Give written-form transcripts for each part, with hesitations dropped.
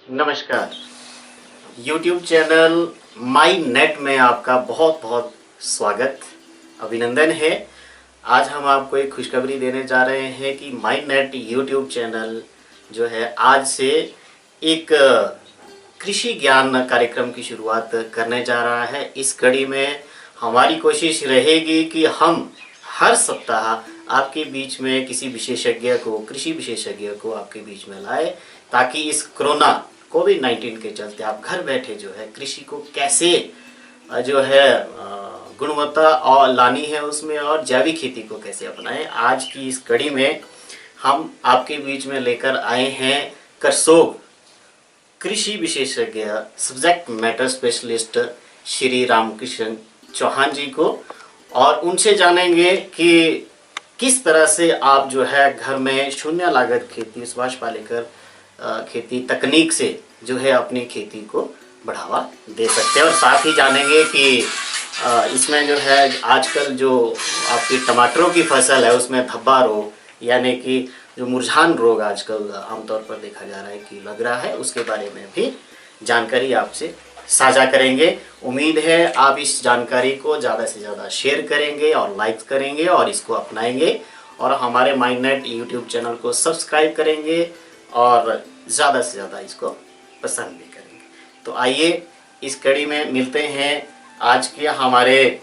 नमस्कार। YouTube channel my net में आपका बहुत बहुत स्वागत, अभिनंदन है। आज हम आपको एक खुशखबरी देने जा रहे हैं कि माई नेट YouTube चैनल जो है आज से एक कृषि ज्ञान कार्यक्रम की शुरुआत करने जा रहा है। इस कड़ी में हमारी कोशिश रहेगी कि हम हर सप्ताह आपके बीच में किसी विशेषज्ञ को, कृषि विशेषज्ञ को आपके बीच में लाए, ताकि इस कोरोना कोविड-19 के चलते आप घर बैठे जो है कृषि को कैसे जो है गुणवत्ता और लानी है उसमें, और जैविक खेती को कैसे अपनाएं। आज की इस कड़ी में हम आपके बीच में लेकर आए हैं करसोग कृषि विशेषज्ञ subject matter specialist Shri Ramkrishna Chauhan ji को, और उनसे जानेंगे कि किस तरह से आप जो है घर में शून्य लागत खेती, सुभाष पालेकर खेती तकनीक से जो है अपनी खेती को बढ़ावा दे सकते हैं। और साथ ही जानेंगे कि इसमें जो है आजकल जो आपकी टमाटरों की फसल है उसमें धब्बा रोग, यानी कि जो मुरझान रोग आजकल आमतौर पर देखा जा रहा है कि लग रहा है, उसके बारे में भी जानकारी आपसे साझा करेंगे। उम्मीद है आप इस जानकारी को ज़्यादा से ज़्यादा शेयर करेंगे और लाइक करेंगे और इसको अपनाएंगे, और हमारे माई नेट यूट्यूब चैनल को सब्सक्राइब करेंगे और ज़्यादा से ज़्यादा इसको पसंद भी करेंगे। तो आइए इस कड़ी में मिलते हैं आज के हमारे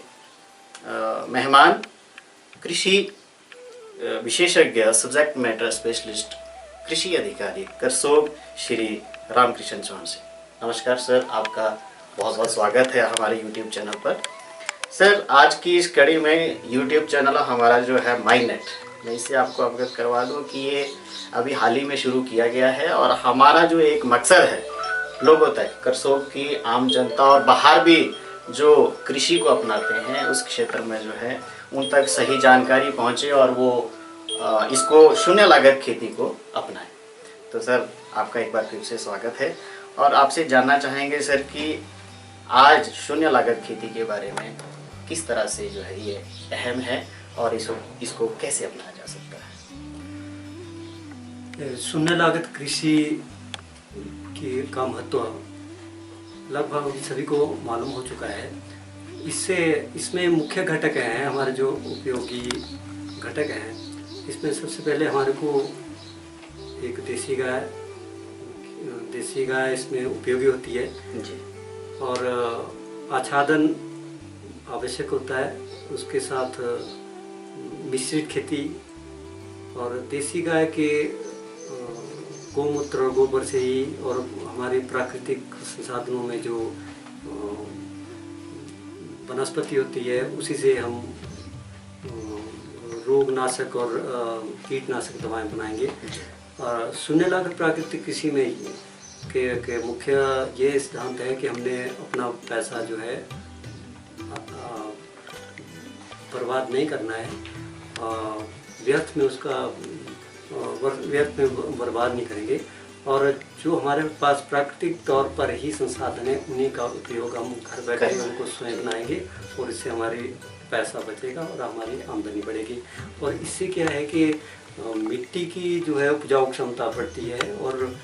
मेहमान, कृषि विशेषज्ञ सब्जेक्ट मैटर स्पेशलिस्ट कृषि अधिकारी करसोग श्री रामकृष्ण चौहान से। नमस्कार सर, आपका बहुत बहुत स्वागत है हमारे YouTube चैनल पर। सर, आज की इस कड़ी में YouTube चैनल हमारा जो है माई नेट, मैं इससे आपको अवगत करवा दूं कि ये अभी हाल ही में शुरू किया गया है, और हमारा जो एक मकसद है लोगों तक, करसोग की आम जनता और बाहर भी जो कृषि को अपनाते हैं उस क्षेत्र में जो है उन तक सही जानकारी पहुँचे और वो इसको शून्य लागत खेती को अपनाएं। तो सर, आपका एक बार फिर से स्वागत है, और आपसे जानना चाहेंगे सर कि आज शून्य लागत खेती के बारे में किस तरह से जो है ये अहम है और इसको कैसे अपनाया जा सकता है। शून्य लागत कृषि का महत्व लगभग सभी को मालूम हो चुका है। इसमें मुख्य घटक हैं, हमारे जो उपयोगी घटक हैं। इसमें सबसे पहले हमारे को एक देसी गाय इसमें उपयोगी होती है जी, और आच्छादन आवश्यक होता है। उसके साथ मिश्रित खेती, और देसी गाय के गोमूत्र और गोबर से ही, और हमारे प्राकृतिक संसाधनों में जो वनस्पति होती है उसी से हम रोगनाशक और कीटनाशक दवाएं बनाएंगे। और शून्य लागत प्राकृतिक कृषि में के मुख्य ये सिद्धांत है कि हमने अपना पैसा जो है बर्बाद नहीं करना है, व्यर्थ में बर्बाद नहीं करेंगे, और जो हमारे पास प्राकृतिक तौर पर ही संसाधन है उन्हीं का उपयोग हम घर बैठे उनको स्वयं बनाएंगे, और इससे हमारी पैसा बचेगा और हमारी आमदनी बढ़ेगी। और इससे क्या है कि मिट्टी की जो है उपजाऊ क्षमता बढ़ती है, और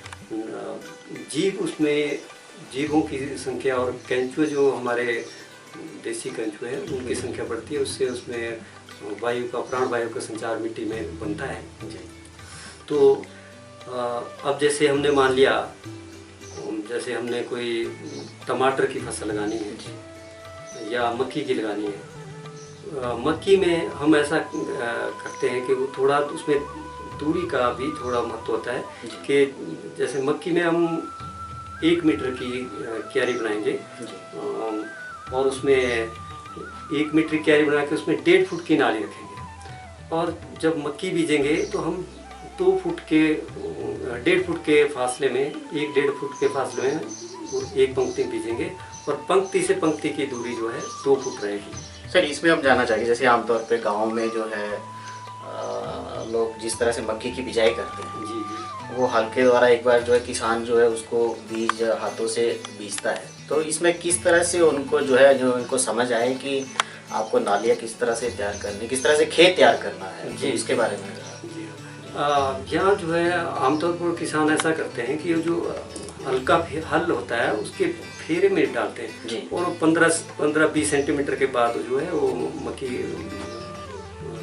जीवों की संख्या और केंचुए जो हमारे देसी केंचुए हैं उनकी संख्या बढ़ती है। उससे उसमें प्राणवायु का संचार मिट्टी में बनता है। तो अब जैसे हमने मान लिया, जैसे हमने कोई टमाटर की फसल लगानी है या मक्की की लगानी है। मक्की में हम ऐसा करते हैं कि वो थोड़ा उसमें दूरी का भी थोड़ा महत्व होता है कि जैसे मक्की में हम 1 मीटर की क्यारी बनाएंगे, और उसमें 1 मीटर की क्यारी बना के उसमें 1.5 फुट की नाली रखेंगे, और जब मक्की बीजेंगे तो हम 1.5 फुट के फासले में 1.5 फुट के फासले में एक पंक्ति बीजेंगे, और पंक्ति से पंक्ति की दूरी जो है 2 फुट रहेगी। सर, इसमें हम जानना चाहेंगे, जैसे आमतौर पे गाँव में जो है लोग जिस तरह से मक्की की बिजाई करते हैं जी, वो हल के द्वारा एक बार जो है किसान जो है उसको बीज हाथों से बीजता है। तो इसमें किस तरह से उनको जो है उनको समझ आए कि आपको नालियाँ किस तरह से तैयार करनी, किस तरह से खेत तैयार करना है जी, इसके बारे में। यहाँ जो है आमतौर पर किसान ऐसा करते हैं कि जो हल्का हल होता है उसके फेरे में डालते हैं जी। और 15-20 सेंटीमीटर के बाद जो है वो मक्की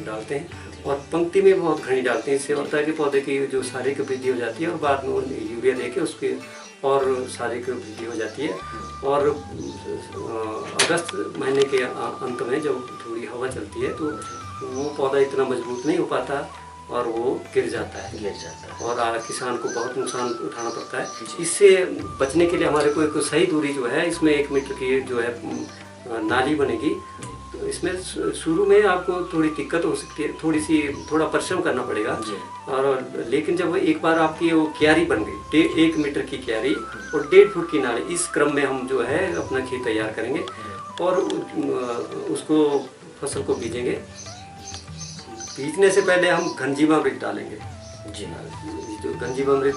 डालते हैं और पंक्ति में बहुत घनी डालते हैं। इससे होता है कि पौधे की जो शारीरिक वृद्धि हो जाती है और बाद में वो यूरिया देके उसके और शारीरिक वृद्धि हो जाती है। और अगस्त महीने के अंत में जब थोड़ी हवा चलती है तो वो पौधा इतना मजबूत नहीं हो पाता और वो गिर जाता है और किसान को बहुत नुकसान उठाना पड़ता है। इससे बचने के लिए हमारे को एक सही दूरी जो है इसमें 1 मीटर की जो है नाली बनेगी। तो इसमें शुरू में आपको थोड़ी दिक्कत हो सकती है, थोड़ा परिश्रम करना पड़ेगा। और लेकिन जब एक बार आपकी वो क्यारी बन गई 1 मीटर की क्यारी और 1.5 फुट की नाली, इस क्रम में हम जो है अपना खेत तैयार करेंगे और उसको फसल को बीजेंगे। बीजने से पहले हम घनजीवामृत डालेंगे जी। जो घनजीवामृत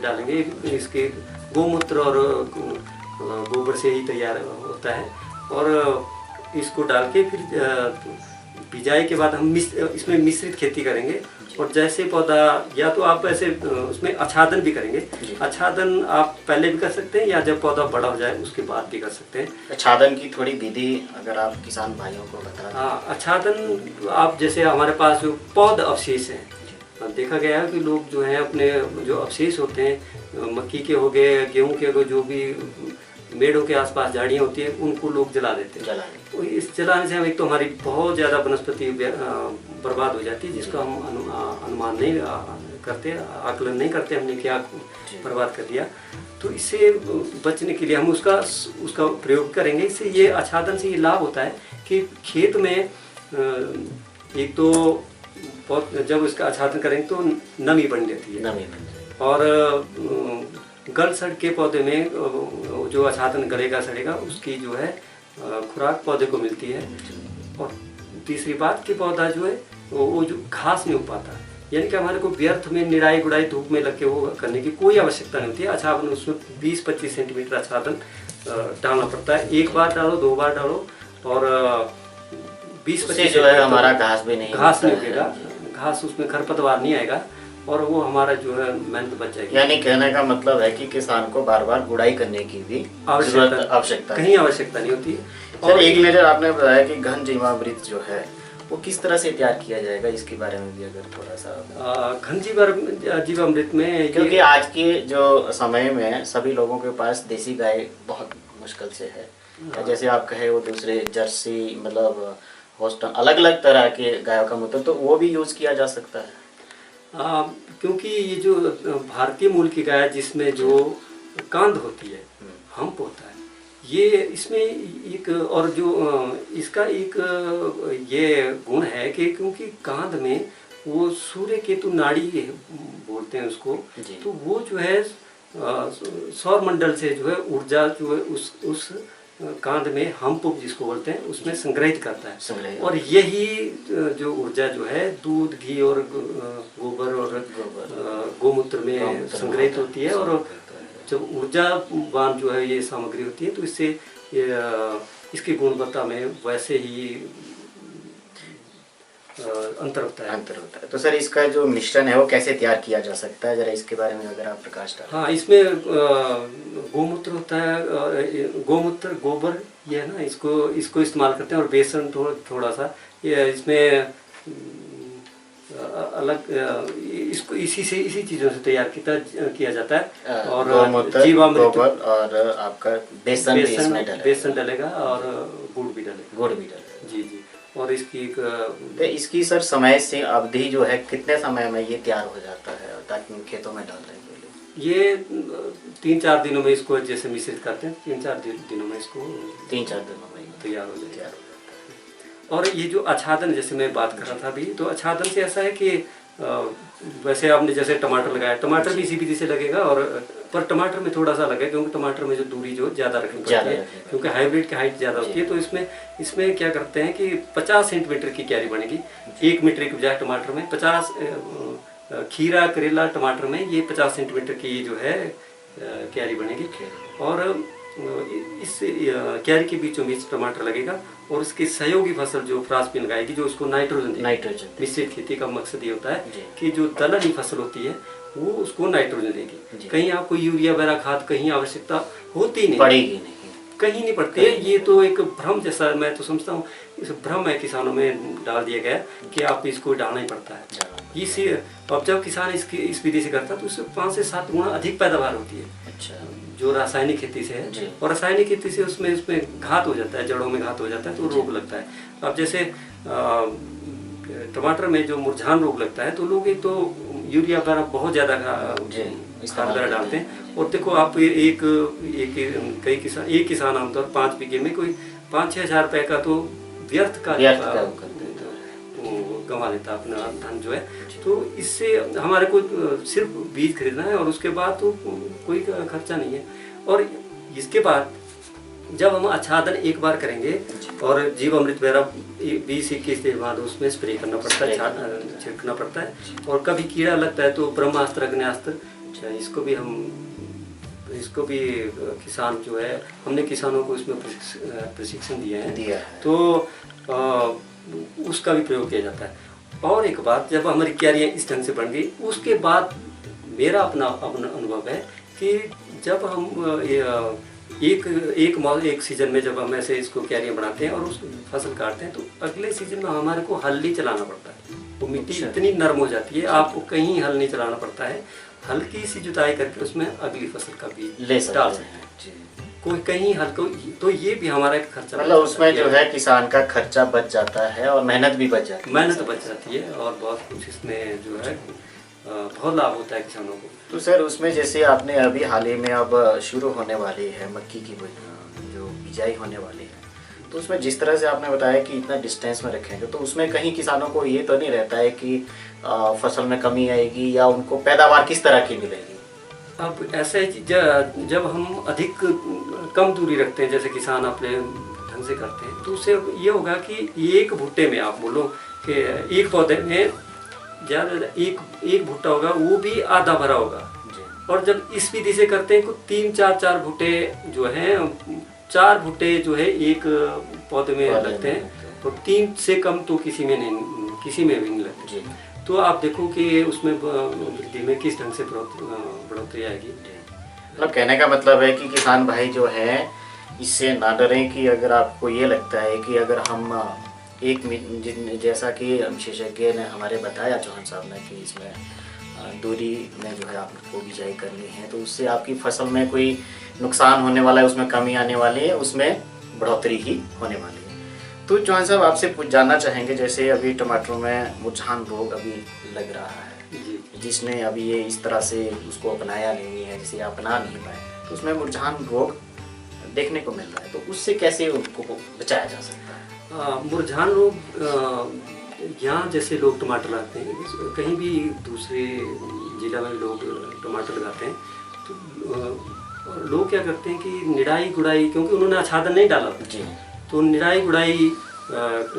डालेंगे, इसके गोमूत्र और गोबर से ही तैयार होता है। और इसको डाल के फिर बिजाई के बाद हम इसमें मिश्रित खेती करेंगे। और जैसे पौधा या तो आप ऐसे उसमें आच्छादन भी करेंगे। आच्छादन आप पहले भी कर सकते हैं या जब पौधा बड़ा हो जाए उसके बाद भी कर सकते हैं। आच्छादन की थोड़ी विधि अगर आप किसान भाइयों को बता दें। हाँ, आच्छादन आप जैसे हमारे पास जो पौध अवशेष हैं, देखा गया है कि लोग जो हैं अपने जो अवशेष होते हैं मक्की के हो गए, गेहूं के हो गए, जो भी मेड़ों के आसपास झाड़ियाँ होती है उनको लोग जला देते हैं। तो इस जलाने से हम एक तो हमारी बहुत ज़्यादा वनस्पति बर्बाद हो जाती है, जिसका हम अनुमान नहीं करते, आकलन नहीं करते हमने क्या बर्बाद कर दिया। तो इससे बचने के लिए हम उसका प्रयोग करेंगे। इससे ये आच्छादन से ये लाभ होता है कि खेत में एक तो जब इसका आच्छादन करेंगे तो नमी बन जाती है और गल सड़ के पौधे में जो आच्छादन गलेगा सड़ेगा उसकी जो है खुराक पौधे को मिलती है। और तीसरी बात कि पौधा जो है वो जो घास नहीं उग पाता, यानी कि हमारे को व्यर्थ में निराई गुड़ाई धूप में लग के वो करने की कोई आवश्यकता नहीं होती है। आच्छादन उसमें 20-25 सेंटीमीटर आच्छादन डालना पड़ता है। 1 बार डालो, 2 बार डालो और 20-25 जो है हमारा घास नहीं उगेगा, घास उसमें खरपतवार नहीं आएगा और वो हमारा जो है मेहनत बच जाएगी। यानी कहने का मतलब है कि किसान को बार बार गुड़ाई करने की भी आवश्यकता कहीं आवश्यकता नहीं होती। और एक मेजर आपने बताया कि घनजीवामृत जो है वो किस तरह से तैयार किया जाएगा, इसके बारे में भी अगर थोड़ा सा। घनजीवामृत में, क्योंकि आज के जो समय में सभी लोगों के पास देसी गाय बहुत मुश्किल से है। जैसे आप कहे वो दूसरे जर्सी मतलब होस्टन अलग अलग तरह के गायों का मूत्र, तो वो भी यूज किया जा सकता है। क्योंकि ये जो भारतीय मूल की गाय जिसमें जो कांद होती है, हम्प होता है, ये इसमें एक और जो इसका एक ये गुण है कि क्योंकि कांद में वो सूर्य केतु नाड़ी बोलते हैं उसको, तो वो जो है सौर मंडल से जो है ऊर्जा जो है उस कांद में हम्प जिसको बोलते हैं उसमें संग्रहित करता है। और यही जो ऊर्जा जो है दूध, घी और गोबर और गोमूत्र में संग्रहित होती है। और जब ऊर्जावान जो है ये सामग्री होती है तो इससे इसकी गुणवत्ता में वैसे ही अंतर होता है। तो सर इसका जो मिश्रण है वो कैसे तैयार किया जा सकता है, जरा इसके बारे में अगर आप प्रकाश डालें। हाँ, इसमें गोमूत्र होता है, गोमूत्र गोबर ये है ना, इसको इस्तेमाल करते हैं और बेसन थोड़ा सा ये इसमें अलग इसको इसी चीज़ों से तैयार किया जाता है। और जीवामृत और आपका बेसन डलेगा और गुड़ भी डलेगा। जी। और इसकी सर समय से अवधि जो है कितने समय में ये तैयार हो जाता है ताकि खेतों में डालने के लिए? ये 3-4 दिनों में इसको जैसे मिश्रित करते हैं, 3-4 दिनों में इसको 3-4 दिनों में तैयार हो जाता है। और ये जो आच्छादन जैसे मैं बात कर रहा था अभी, तो आच्छादन से ऐसा है कि वैसे आपने जैसे टमाटर लगाया, टमाटर भी इसी विधि से लगेगा और पर टमाटर में थोड़ा सा लगे क्योंकि टमाटर में जो दूरी जो ज़्यादा रखनी पड़ती है क्योंकि हाइब्रिड की हाइट ज़्यादा होती है। तो इसमें क्या करते हैं कि 50 सेंटीमीटर की क्यारी बनेगी 1 मीटर की बजाय टमाटर में। 50 खीरा, करेला, टमाटर में ये 50 सेंटीमीटर की जो है क्यारी बनेगी। और इस क्यारी के बीचों बीच टमाटर लगेगा और उसकी सहयोगी फसल जो फ्रासबीन लगाएगी जो उसको नाइट्रोजन देगी। नाइट्रोजन मिश्रित खेती का मकसद ये होता है जी। कि जो दलहनी फसल होती है वो उसको नाइट्रोजन देगी। जी। कहीं आपको यूरिया वगैरह खाद कहीं आवश्यकता होती नहीं, पड़ेगी नहीं, कहीं नहीं पड़ती है। ये तो एक भ्रम जैसा मैं तो समझता हूँ, इस भ्रम है किसानों में डाल दिया गया कि आप इसको डालना ही पड़ता है। इसी अब जब किसान इस विधि से करता है तो उससे 5 से 7 गुना अधिक पैदावार होती है अच्छा जो रासायनिक खेती से जी। है। और रासायनिक खेती से उसमें घात हो जाता है, जड़ों में घात हो जाता है तो रोग लगता है। अब जैसे टमाटर में जो मुरझान रोग लगता है तो लोग एक तो यूरिया वगैरह बहुत ज़्यादा खाद वगैरह डालते हैं। और देखो आप एक किसान आमतौर 5 बीघे में कोई 5-6 हज़ार रुपये का तो व्यर्थ का गंवा देता है अपना धन जो है। तो इससे हमारे को सिर्फ बीज खरीदना है और उसके बाद तो कोई खर्चा नहीं है। और इसके बाद जब हम आच्छादन एक बार करेंगे और जीवामृत वगैरह 20-21 दिन बाद उसमें स्प्रे करना पड़ता है, छिड़कना पड़ता है। और कभी कीड़ा लगता है तो ब्रह्मास्त्र अग्न्यास्त्र इसको भी किसान जो है, हमने किसानों को इसमें प्रशिक्षण दिया है तो उसका भी प्रयोग किया जाता है। और एक बात, जब हमारी क्यारियाँ इस ढंग से बन गई उसके बाद मेरा अपना अनुभव है कि जब हम एक सीजन में जब हम ऐसे इसको क्यारियाँ बनाते हैं और उस फसल काटते हैं तो अगले सीजन में हमारे को हल नहीं चलाना पड़ता है। वो मिट्टी इतनी नरम हो जाती है, आपको कहीं हल नहीं चलाना पड़ता है। हल्की सी जुताई करके उसमें अगली फसल का बीज डाल सकते हैं। कोई कहीं हल्का, तो ये भी हमारा एक खर्चा, मतलब उसमें जो है किसान का खर्चा बच जाता है और मेहनत भी बच जाती है। मेहनत बच जाती है और बहुत कुछ इसमें जो है बहुत लाभ होता है किसानों को। तो सर उसमें जैसे आपने अभी हाल ही में अब शुरू होने वाली है मक्की की जो बिजाई होने वाली है, तो उसमें जिस तरह से आपने बताया कि इतना डिस्टेंस में रखेंगे तो उसमें कहीं किसानों को ये तो नहीं रहता है कि फसल में कमी आएगी या उनको पैदावार किस तरह की मिलेगी? अब ऐसा है कि जब हम अधिक कम दूरी रखते हैं, जैसे किसान अपने ढंग से करते हैं, तो उससे ये होगा कि एक भुट्टे में आप बोलो कि एक पौधे में ज़्यादा एक भुट्टा होगा, वो भी आधा भरा होगा। और जब इस विधि से करते हैं तो 3-4 भुट्टे जो हैं, 4 भुट्टे जो है एक पौधे में लगते हैं और 3 से कम तो किसी में भी नहीं लगते। तो आप देखो कि उसमें वृद्धि में किस ढंग से बढ़ोतरी आएगी। मतलब कहने का मतलब है कि किसान भाई जो है इससे ना डरें कि अगर आपको ये लगता है कि अगर हम जैसा कि विशेषज्ञ ने हमारे बताया चौहान साहब ने कि इसमें दूरी में जो है आपको बिजाई करनी है तो उससे आपकी फसल में कोई नुकसान होने वाला है, उसमें कमी आने वाली है, उसमें बढ़ोतरी ही होने वाली है। तो चौहान साहब आपसे कुछ जानना चाहेंगे, जैसे अभी टमाटरों में मुरझान रोग अभी लग रहा है, जिसने अभी ये इस तरह से उसको अपनाया नहीं है, जिसे अपना नहीं पाए, तो उसमें मुरझान रोग देखने को मिल रहा है, तो उससे कैसे उनको बचाया जा सकता है? मुरझान रोग यहाँ जैसे लोग टमाटर लगाते हैं, कहीं भी दूसरे जिला में लोग टमाटर लगाते हैं तो लोग क्या करते हैं कि निराई गुड़ाई, क्योंकि उन्होंने आच्छादन नहीं डाला जी, तो निराई गुड़ाई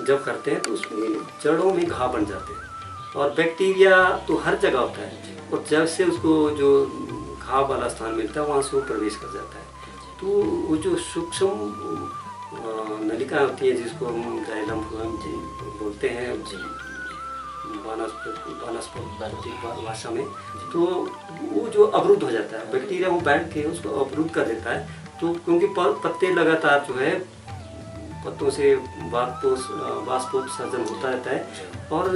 जब करते हैं तो उसमें जड़ों में घाव बन जाते हैं और बैक्टीरिया तो हर जगह होता है और जब से उसको जो घाव वाला स्थान मिलता है वहाँ से वो प्रवेश कर जाता है। तो वो जो सूक्ष्म नलिका होती है जिसको हम जाइलम बोलते हैं वानस्पतिक भाषा में, तो वो जो अवरुद्ध हो जाता है, बैक्टीरिया वो बैठ के उसको अवरुद्ध कर देता है। तो क्योंकि पत्ते लगातार जो है पत्तों से वाष्पोत्सर्जन होता रहता है और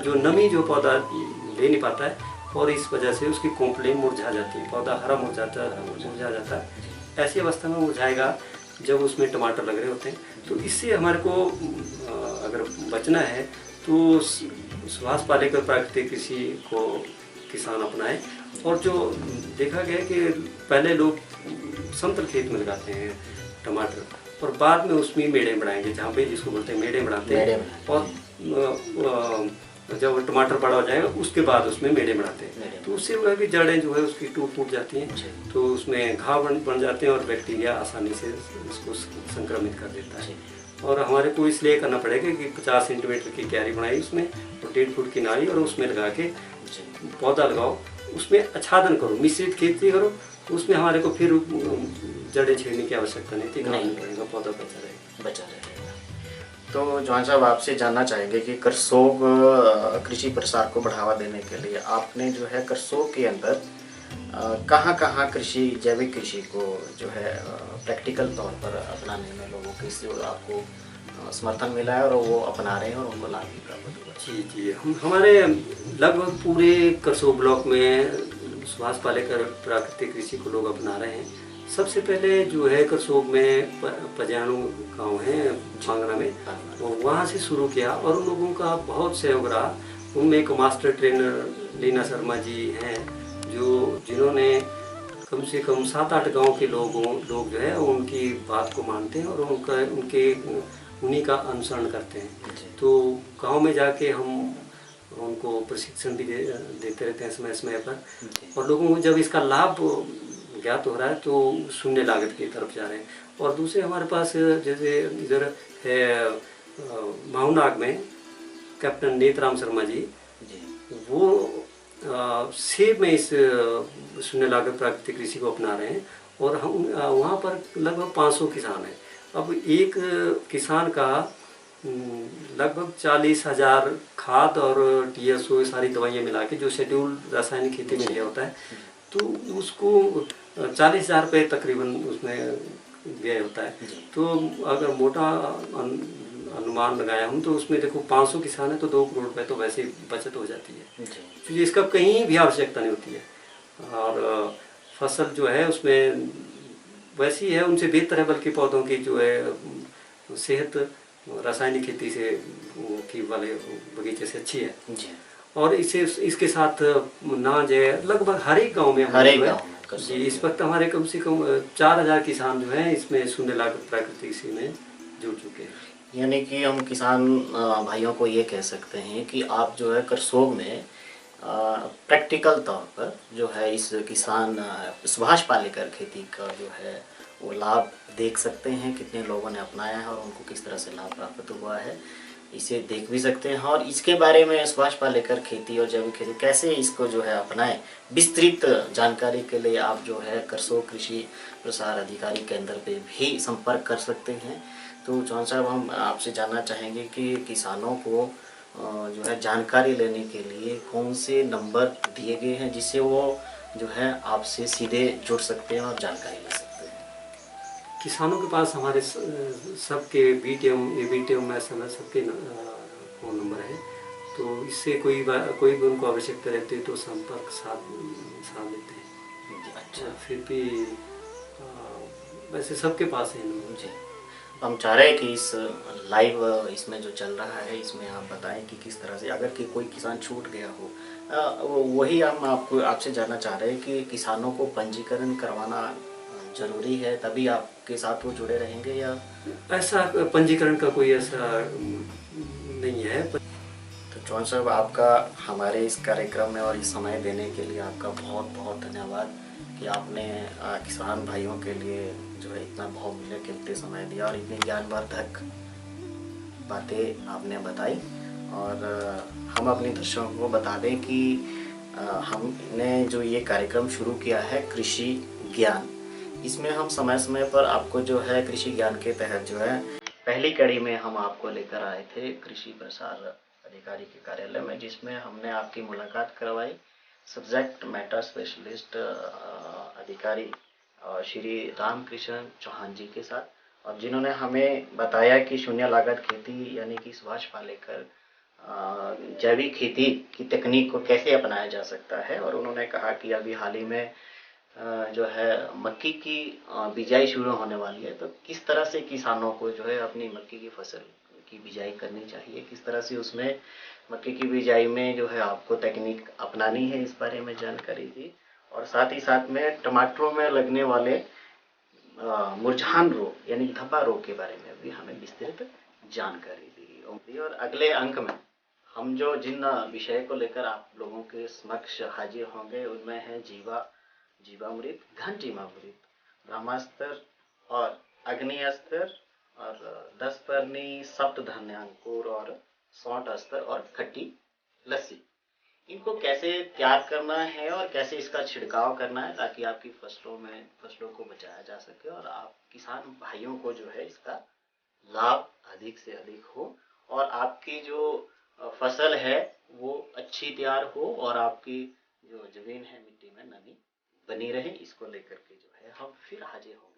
जो नमी जो पौधा ले नहीं पाता है और इस वजह से उसकी कोंपलें मुरझा जाती है, पौधा हरा मुरझा जाता है। ऐसी अवस्था में मुरझाएगा जब उसमें टमाटर लग रहे होते हैं। तो इससे हमारे को अगर बचना है तो सुभाष पालेकर प्राकृतिक कृषि को किसान अपनाए। और जो देखा गया कि पहले लोग समतल खेत में लगाते हैं टमाटर और बाद में उसमें मेड़े बढ़ाएंगे, जहाँ पे जिसको बोलते हैं मेड़े बढ़ाते हैं, और जब टमाटर बड़ा हो जाएगा उसके बाद उसमें मेड़े बढ़ाते हैं। तो उससे वह भी जड़ें जो है उसकी टूट जाती हैं, तो उसमें घाव बन जाते हैं और बैक्टीरिया आसानी से उसको संक्रमित कर देता है। और हमारे को इसलिए करना पड़ेगा कि 50 सेंटीमीटर की क्यारी बनाई उसमें और 1.5 फुट की नाली और उसमें लगा के पौधा लगाओ, उसमें आच्छादन करो, मिश्रित खेती करो उसमें हमारे को फिर जड़ें छेड़ने की आवश्यकता नहीं थी, नहीं। रहेगा, पौधा बचा रहेगा। बचा रहेगा। तो जॉन साहब आपसे जानना चाहेंगे कि करसोग कृषि प्रसार को बढ़ावा देने के लिए आपने जो है करसोग के अंदर कहाँ कहाँ कृषि जैविक कृषि को जो है प्रैक्टिकल तौर पर अपनाने में लोगों के से आपको समर्थन मिला है और वो अपना रहे हैं और उनको लाभ भी प्राप्त हुआ है? जी जी, हम हमारे लगभग पूरे करसोग ब्लॉक में सुभाष पालेकर प्राकृतिक कृषि को लोग अपना रहे हैं। सबसे पहले जो है करसोग में पजाणु गाँव है मांगरा में, तो वहाँ से शुरू किया और उन लोगों का बहुत सहयोग रहा। उनमें एक मास्टर ट्रेनर लीना शर्मा जी हैं जिन्होंने कम से कम 7-8 गांव के लोग जो है उनकी बात को मानते हैं और उन्हीं का अनुसरण करते हैं। तो गांव में जाके हम उनको प्रशिक्षण भी देते रहते हैं समय समय पर, और लोगों को जब इसका लाभ ज्ञात हो रहा है तो शून्य लागत की तरफ जा रहे हैं। और दूसरे हमारे पास जैसे इधर है माउनाग में कैप्टन नेतराम शर्मा जी, वो सेब में इस शून्य लागत प्राकृतिक कृषि को अपना रहे हैं और हम वहाँ पर लगभग 500 किसान हैं। अब एक किसान का लगभग 40,000 खाद और TSO सारी दवाइयाँ मिला के जो शेड्यूल रासायनिक खेती में लिया होता है, तो उसको 40,000 रुपये तकरीबन उसमें व्यय होता है। तो अगर मोटा अनुमान लगाया हम तो उसमें देखो 500 किसान है तो 2 करोड़ रुपए तो वैसे ही बचत हो जाती है, तो इसका कहीं भी आवश्यकता नहीं होती है। और फसल जो है उसमें वैसी है, उनसे बेहतर है, बल्कि पौधों की जो है सेहत रासायनिक खेती से की वाले बगीचे से अच्छी है। और इसके साथ नाज है लगभग हर एक गाँव में जी। इस वक्त हमारे कम से कम 4,000 किसान जो हैं इसमें शून्य लागत प्राकृतिक कृषि में जुड़ चुके हैं। यानी कि हम किसान भाइयों को ये कह सकते हैं कि आप जो है करसोग में प्रैक्टिकल तौर पर जो है इस किसान सुभाष पालेकर खेती का जो है वो लाभ देख सकते हैं, कितने लोगों ने अपनाया है और उनको किस तरह से लाभ प्राप्त हुआ है, इसे देख भी सकते हैं। और इसके बारे में सुभाष पालेकर खेती और जैविक खेती कैसे इसको जो है अपनाएं, विस्तृत जानकारी के लिए आप जो है करसोग कृषि प्रसार अधिकारी केंद्र पे भी संपर्क कर सकते हैं। तो जॉन साहब हम आपसे जानना चाहेंगे कि किसानों को जो है जानकारी लेने के लिए कौन से नंबर दिए गए हैं जिससे वो जो है आपसे सीधे जुड़ सकते हैं और जानकारी ले सकते हैं? किसानों के पास हमारे सबके BTM, ABTM, SMS सबके फ़ोन नंबर है, तो इससे कोई भी उनको आवश्यकता रहती है तो संपर्क साध लेते हैं। अच्छा, फिर भी वैसे सबके पास है नंबर जी। हम चाह रहे हैं कि इस लाइव इसमें जो चल रहा है इसमें आप बताएं कि किस तरह से अगर कि कोई किसान छूट गया हो, वही हम आपसे जानना चाह रहे हैं कि किसानों को पंजीकरण करवाना जरूरी है तभी आपके साथ वो जुड़े रहेंगे या ऐसा पंजीकरण का कोई ऐसा नहीं है। तो जॉन साहब आपका हमारे इस कार्यक्रम में और इस समय देने के लिए आपका बहुत बहुत धन्यवाद कि आपने किसान भाइयों के लिए जो है इतना बहुमूल्य कीमती समय दिया और इतनी ज्ञानवर्धक बातें आपने बताई। और हम अपने दर्शकों को बता दें कि हमने जो ये कार्यक्रम शुरू किया है कृषि ज्ञान, इसमें हम समय समय पर आपको जो है कृषि ज्ञान के तहत जो है पहली कड़ी में हम आपको लेकर आए थे कृषि प्रसार अधिकारी के कार्यालय में, जिसमें हमने आपकी मुलाकात करवाई सब्जेक्ट मैटर स्पेशलिस्ट अधिकारी श्री रामकृष्ण चौहान जी के साथ, और जिन्होंने हमें बताया कि शून्य लागत खेती यानी कि सुभाष पालेकर जैविक खेती की तकनीक को कैसे अपनाया जा सकता है। और उन्होंने कहा कि अभी हाल ही में जो है मक्की की बिजाई शुरू होने वाली है, तो किस तरह से किसानों को जो है अपनी मक्की की फसल की बिजाई करनी चाहिए, किस तरह से उसमें मक्की की बिजाई में जो है आपको तकनीक अपनानी है, इस बारे में जानकारी दी। और साथ ही साथ में टमाटरों में लगने वाले मुरझान रोग यानी धब्बा रोग के बारे में भी हमें विस्तृत जानकारी दी। और अगले अंक में हम जो जिन विषय को लेकर आप लोगों के समक्ष हाजिर होंगे उनमें है जीवामृत, घन जीवामृत, ब्रह्मास्त्र और अग्निअस्त्र और 10 परनी, सप्त धान्यांकुर और 60 अस्त्र और खट्टी लस्सी। इनको कैसे तैयार करना है और कैसे इसका छिड़काव करना है ताकि आपकी फसलों को बचाया जा सके और आप किसान भाइयों को जो है इसका लाभ अधिक से अधिक हो और आपकी जो फसल है वो अच्छी तैयार हो और आपकी जो जमीन है मिट्टी में नमी बनी रहे, इसको लेकर के जो है हम फिर हाजिर होंगे।